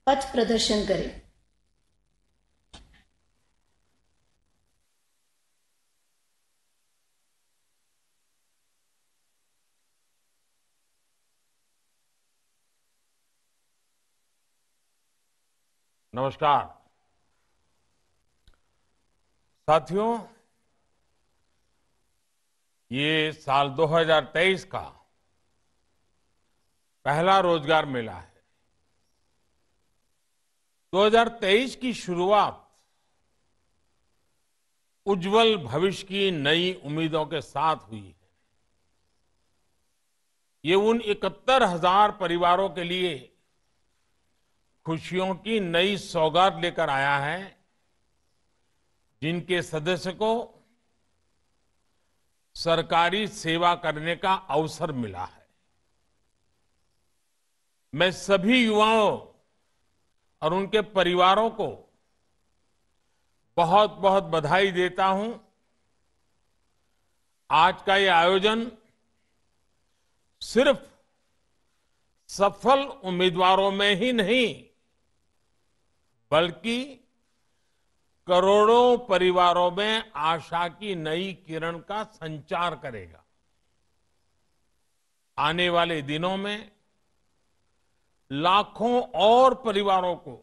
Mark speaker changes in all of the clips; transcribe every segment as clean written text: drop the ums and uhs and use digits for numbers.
Speaker 1: पथ प्रदर्शन करें।
Speaker 2: नमस्कार साथियों, ये साल 2023 का पहला रोजगार मेला है। 2023 की शुरुआत उज्जवल भविष्य की नई उम्मीदों के साथ हुई है। ये उन 71,000 परिवारों के लिए खुशियों की नई सौगात लेकर आया है जिनके सदस्य को सरकारी सेवा करने का अवसर मिला है। मैं सभी युवाओं और उनके परिवारों को बहुत बहुत बधाई देता हूं। आज का ये आयोजन सिर्फ सफल उम्मीदवारों में ही नहीं बल्कि करोड़ों परिवारों में आशा की नई किरण का संचार करेगा। आने वाले दिनों में लाखों और परिवारों को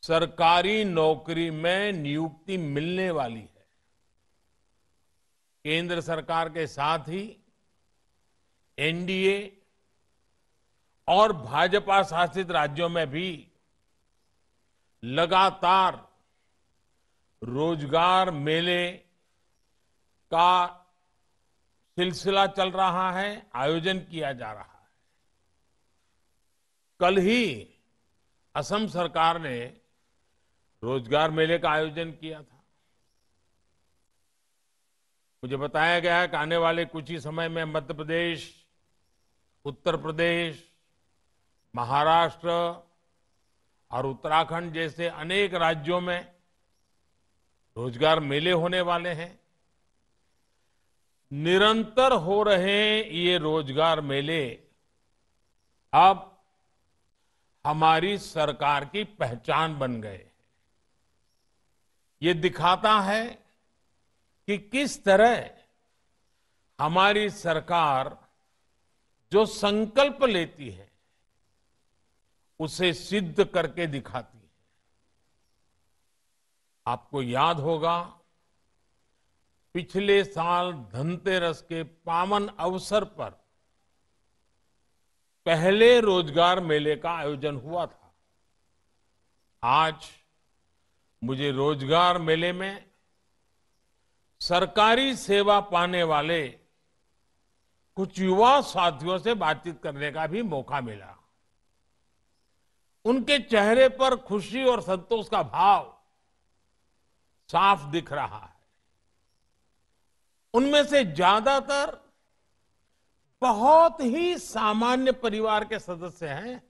Speaker 2: सरकारी नौकरी में नियुक्ति मिलने वाली है। केंद्र सरकार के साथ ही एनडीए और भाजपा शासित राज्यों में भी लगातार रोजगार मेले का सिलसिला चल रहा है, आयोजन किया जा रहा है। कल ही असम सरकार ने रोजगार मेले का आयोजन किया था। मुझे बताया गया है कि आने वाले कुछ ही समय में मध्य प्रदेश, उत्तर प्रदेश, महाराष्ट्र और उत्तराखंड जैसे अनेक राज्यों में रोजगार मेले होने वाले हैं। निरंतर हो रहे ये रोजगार मेले अब हमारी सरकार की पहचान बन गए। ये दिखाता है कि किस तरह हमारी सरकार जो संकल्प लेती है उसे सिद्ध करके दिखाती है। आपको याद होगा, पिछले साल धनतेरस के पावन अवसर पर पहले रोजगार मेले का आयोजन हुआ था। आज मुझे रोजगार मेले में सरकारी सेवा पाने वाले कुछ युवा साथियों से बातचीत करने का भी मौका मिला। उनके चेहरे पर खुशी और संतोष का भाव साफ दिख रहा है। उनमें से ज्यादातर बहुत ही सामान्य परिवार के सदस्य हैं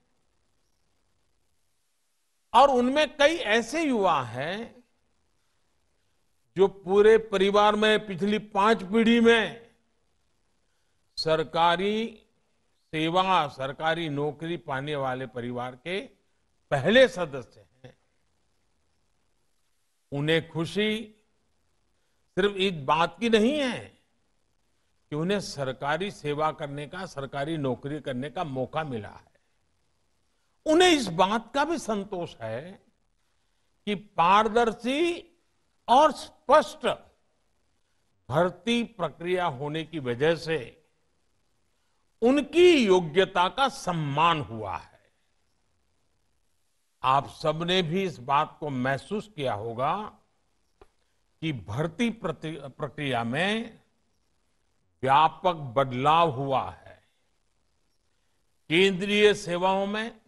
Speaker 2: और उनमें कई ऐसे युवा हैं जो पूरे परिवार में पिछली 5 पीढ़ी में सरकारी सेवा, सरकारी नौकरी पाने वाले परिवार के पहले सदस्य हैं। उन्हें खुशी सिर्फ एक बात की नहीं है कि उन्हें सरकारी सेवा करने का, सरकारी नौकरी करने का मौका मिला है। उन्हें इस बात का भी संतोष है कि पारदर्शी और स्पष्ट भर्ती प्रक्रिया होने की वजह से उनकी योग्यता का सम्मान हुआ है। आप सबने भी इस बात को महसूस किया होगा कि भर्ती प्रक्रिया में व्यापक बदलाव हुआ है। केंद्रीय सेवाओं में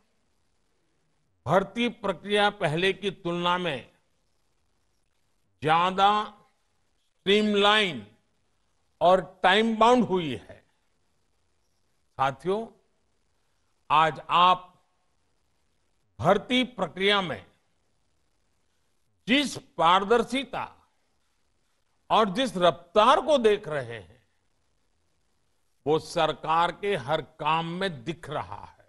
Speaker 2: भर्ती प्रक्रिया पहले की तुलना में ज्यादा स्ट्रीमलाइन और टाइम बाउंड हुई है। साथियों, आज आप भर्ती प्रक्रिया में जिस पारदर्शिता और जिस रफ्तार को देख रहे हैं वो सरकार के हर काम में दिख रहा है।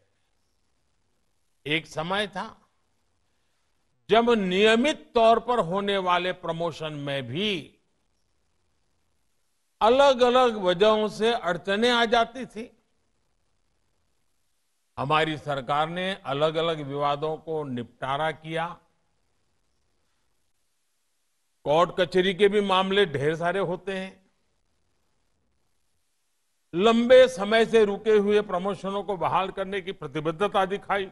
Speaker 2: एक समय था जब नियमित तौर पर होने वाले प्रमोशन में भी अलग अलग वजहों से अड़चनें आ जाती थी। हमारी सरकार ने अलग अलग विवादों को निपटारा किया। कोर्ट कचहरी के भी मामले ढेर सारे होते हैं। लंबे समय से रुके हुए प्रमोशनों को बहाल करने की प्रतिबद्धता दिखाई।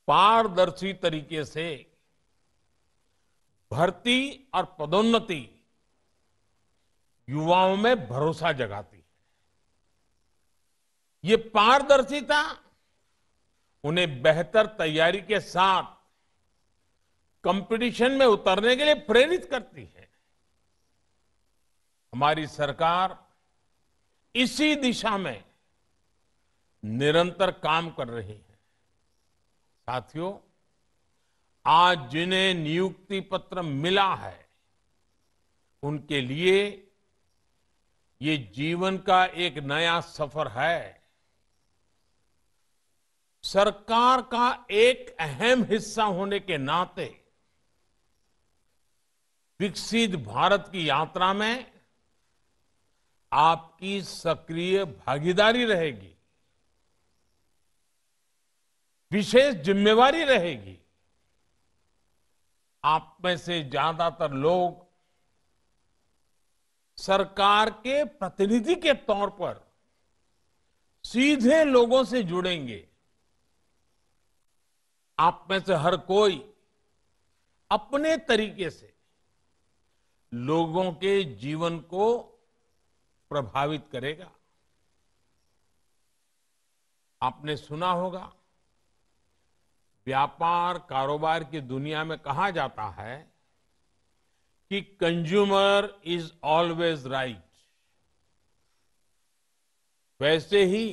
Speaker 2: पारदर्शी तरीके से भर्ती और पदोन्नति युवाओं में भरोसा जगाती है। ये पारदर्शिता उन्हें बेहतर तैयारी के साथ कंपटीशन में उतरने के लिए प्रेरित करती है। हमारी सरकार इसी दिशा में निरंतर काम कर रही है। साथियों, आज जिन्हें नियुक्ति पत्र मिला है उनके लिए ये जीवन का एक नया सफर है। सरकार का एक अहम हिस्सा होने के नाते विकसित भारत की यात्रा में आपकी सक्रिय भागीदारी रहेगी, विशेष जिम्मेवारी रहेगी। आप में से ज्यादातर लोग सरकार के प्रतिनिधि के तौर पर सीधे लोगों से जुड़ेंगे। आप में से हर कोई अपने तरीके से लोगों के जीवन को प्रभावित करेगा। आपने सुना होगा, व्यापार कारोबार की दुनिया में कहा जाता है कि कंज्यूमर इज ऑलवेज राइट। वैसे ही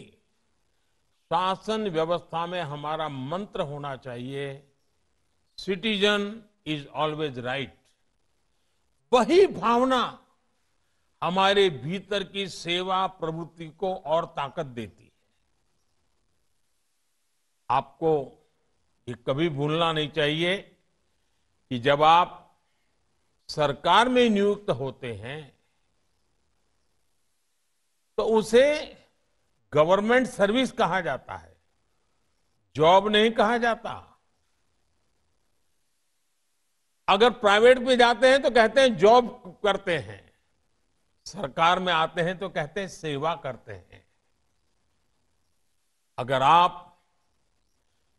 Speaker 2: शासन व्यवस्था में हमारा मंत्र होना चाहिए, सिटीजन इज ऑलवेज राइट। वही भावना हमारे भीतर की सेवा प्रवृत्ति को और ताकत देती है। आपको ये कभी भूलना नहीं चाहिए कि जब आप सरकार में नियुक्त होते हैं तो उसे गवर्नमेंट सर्विस कहा जाता है, जॉब नहीं कहा जाता। अगर प्राइवेट में जाते हैं तो कहते हैं जॉब करते हैं, सरकार में आते हैं तो कहते हैं सेवा करते हैं। अगर आप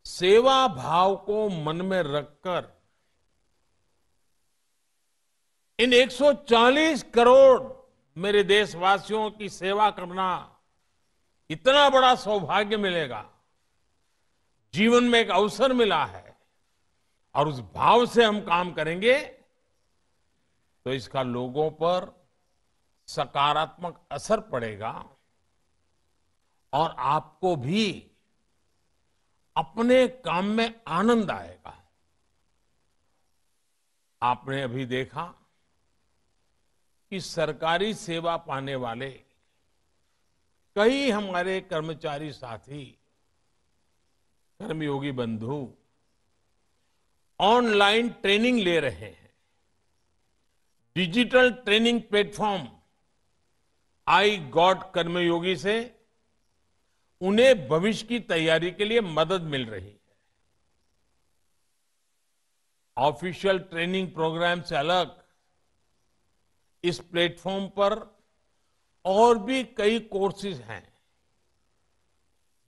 Speaker 2: सेवा भाव को मन में रखकर इन 140 करोड़ मेरे देशवासियों की सेवा करना इतना बड़ा सौभाग्य मिलेगा, जीवन में एक अवसर मिला है, और उस भाव से हम काम करेंगे तो इसका लोगों पर सकारात्मक असर पड़ेगा और आपको भी अपने काम में आनंद आएगा। आपने अभी देखा कि सरकारी सेवा पाने वाले कई हमारे कर्मचारी साथी, कर्मयोगी बंधु ऑनलाइन ट्रेनिंग ले रहे हैं। Digital training platform iGOT Karmayogi से उन्हें भविष्य की तैयारी के लिए मदद मिल रही है। ऑफिशियल ट्रेनिंग प्रोग्राम से अलग इस प्लेटफॉर्म पर और भी कई कोर्सेज हैं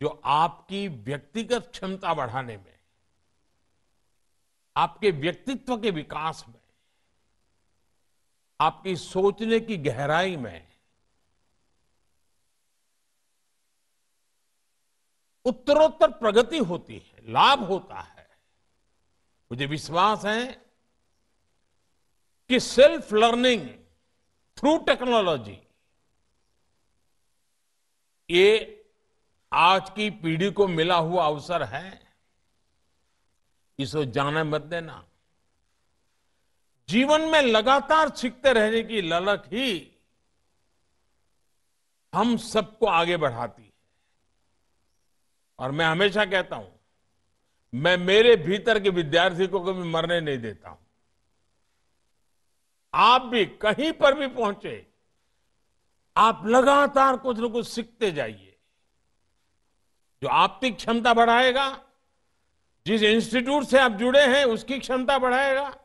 Speaker 2: जो आपकी व्यक्तिगत क्षमता बढ़ाने में, आपके व्यक्तित्व के विकास में, आपकी सोचने की गहराई में उत्तरोत्तर प्रगति होती है, लाभ होता है। मुझे विश्वास है कि सेल्फ लर्निंग थ्रू टेक्नोलॉजी ये आज की पीढ़ी को मिला हुआ अवसर है, इसको जाने मत देना। जीवन में लगातार सीखते रहने की ललक ही हम सबको आगे बढ़ाती है। और मैं हमेशा कहता हूं, मैं मेरे भीतर के विद्यार्थी को कभी मरने नहीं देता हूं। आप भी कहीं पर भी पहुंचे, आप लगातार कुछ न कुछ सीखते जाइए, जो आपकी क्षमता बढ़ाएगा, जिस इंस्टीट्यूट से आप जुड़े हैं उसकी क्षमता बढ़ाएगा,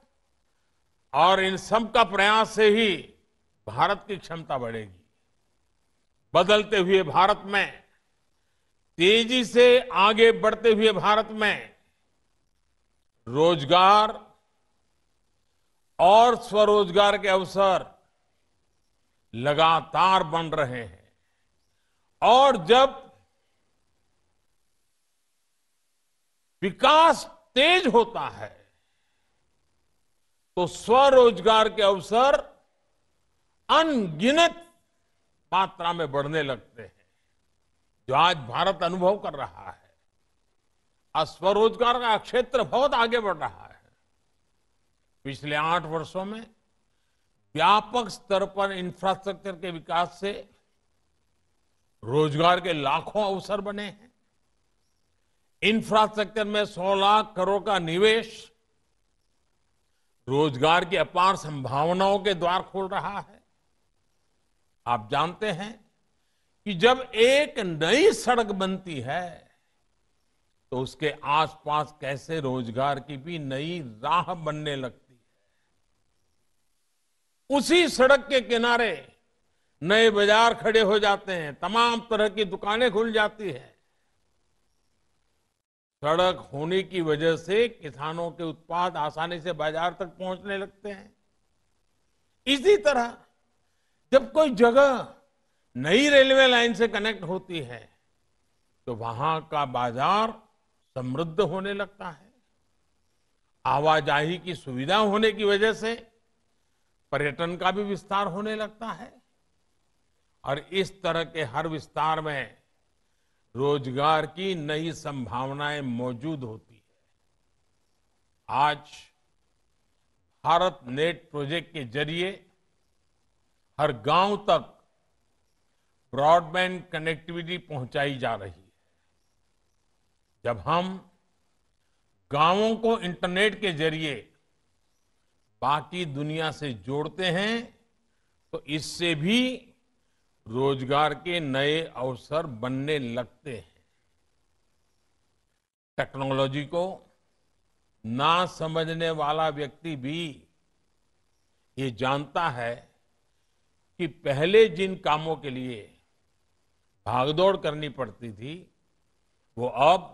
Speaker 2: और इन सब का प्रयास से ही भारत की क्षमता बढ़ेगी। बदलते हुए भारत में, तेजी से आगे बढ़ते हुए भारत में रोजगार और स्वरोजगार के अवसर लगातार बन रहे हैं। और जब विकास तेज होता है तो स्वरोजगार के अवसर अनगिनत मात्रा में बढ़ने लगते हैं, जो आज भारत अनुभव कर रहा है। आज स्वरोजगार का क्षेत्र बहुत आगे बढ़ रहा है। पिछले 8 वर्षों में व्यापक स्तर पर इंफ्रास्ट्रक्चर के विकास से रोजगार के लाखों अवसर बने हैं। इंफ्रास्ट्रक्चर में 100 लाख करोड़ का निवेश रोजगार की अपार संभावनाओं के द्वार खोल रहा है। आप जानते हैं कि जब एक नई सड़क बनती है तो उसके आसपास कैसे रोजगार की भी नई राह बनने लगती है। उसी सड़क के किनारे नए बाजार खड़े हो जाते हैं, तमाम तरह की दुकानें खुल जाती हैं। सड़क होने की वजह से किसानों के उत्पाद आसानी से बाजार तक पहुंचने लगते हैं। इसी तरह जब कोई जगह नई रेलवे लाइन से कनेक्ट होती है तो वहां का बाजार समृद्ध होने लगता है। आवाजाही की सुविधा होने की वजह से पर्यटन का भी विस्तार होने लगता है, और इस तरह के हर विस्तार में रोजगार की नई संभावनाएं मौजूद होती है। आज भारत नेट प्रोजेक्ट के जरिए हर गांव तक ब्रॉडबैंड कनेक्टिविटी पहुंचाई जा रही है। जब हम गांवों को इंटरनेट के जरिए बाकी दुनिया से जोड़ते हैं तो इससे भी रोजगार के नए अवसर बनने लगते हैं। टेक्नोलॉजी को ना समझने वाला व्यक्ति भी ये जानता है कि पहले जिन कामों के लिए भागदौड़ करनी पड़ती थी वो अब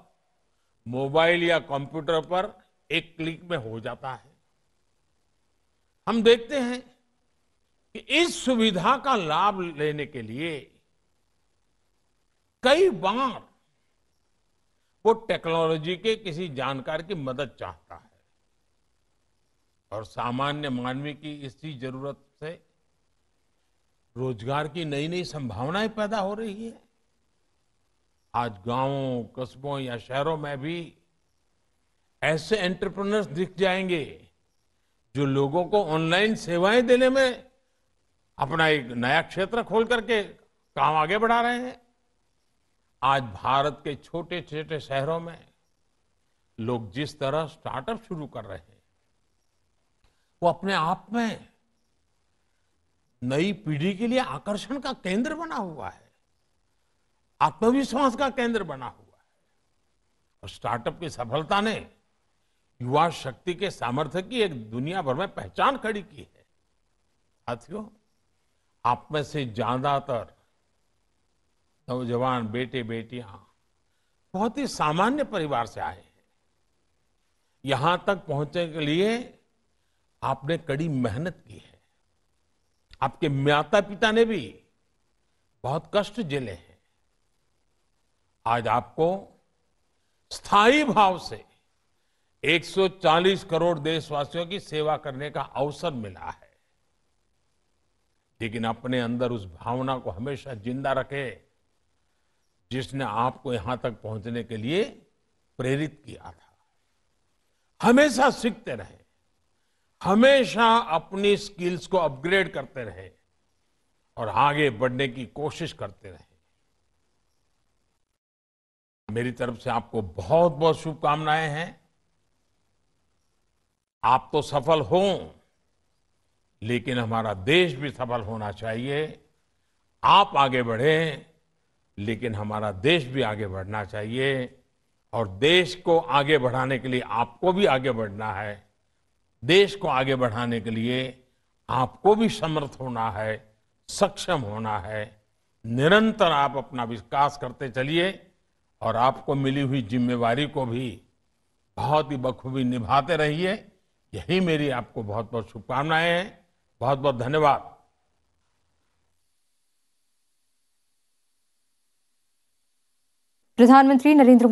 Speaker 2: मोबाइल या कंप्यूटर पर एक क्लिक में हो जाता है। हम देखते हैं कि इस सुविधा का लाभ लेने के लिए कई बार वो टेक्नोलॉजी के किसी जानकार की मदद चाहता है, और सामान्य मानवी की इसी जरूरत से रोजगार की नई नई संभावनाएं पैदा हो रही है। आज गांवों, कस्बों या शहरों में भी ऐसे एंटरप्रेन्योर्स दिख जाएंगे जो लोगों को ऑनलाइन सेवाएं देने में अपना एक नया क्षेत्र खोल करके काम आगे बढ़ा रहे हैं। आज भारत के छोटे छोटे शहरों में लोग जिस तरह स्टार्टअप शुरू कर रहे हैं वो अपने आप में नई पीढ़ी के लिए आकर्षण का केंद्र बना हुआ है, आत्मविश्वास का केंद्र बना हुआ है। और स्टार्टअप की सफलता ने युवा शक्ति के सामर्थ्य की एक दुनिया भर में पहचान खड़ी की है। साथियों, आप में से ज्यादातर नौजवान बेटे बेटियां बहुत ही सामान्य परिवार से आए हैं। यहां तक पहुंचने के लिए आपने कड़ी मेहनत की है। आपके माता पिता ने भी बहुत कष्ट झेले हैं। आज आपको स्थायी भाव से 140 करोड़ देशवासियों की सेवा करने का अवसर मिला है। लेकिन अपने अंदर उस भावना को हमेशा जिंदा रखे जिसने आपको यहां तक पहुंचने के लिए प्रेरित किया था। हमेशा सीखते रहे, हमेशा अपनी स्किल्स को अपग्रेड करते रहे और आगे बढ़ने की कोशिश करते रहे। मेरी तरफ से आपको बहुत बहुत शुभकामनाएं हैं। आप तो सफल हो, लेकिन हमारा देश भी सफल होना चाहिए। आप आगे बढ़े, लेकिन हमारा देश भी आगे बढ़ना चाहिए। और देश को आगे बढ़ाने के लिए आपको भी आगे बढ़ना है। देश को आगे बढ़ाने के लिए आपको भी समर्थ होना है, सक्षम होना है। निरंतर आप अपना विकास करते चलिए और आपको मिली हुई जिम्मेवारी को भी बहुत ही बखूबी निभाते रहिए। यही मेरी आपको बहुत बहुत शुभकामनाएं हैं। बहुत बहुत धन्यवाद।
Speaker 1: प्रधानमंत्री नरेंद्र मोदी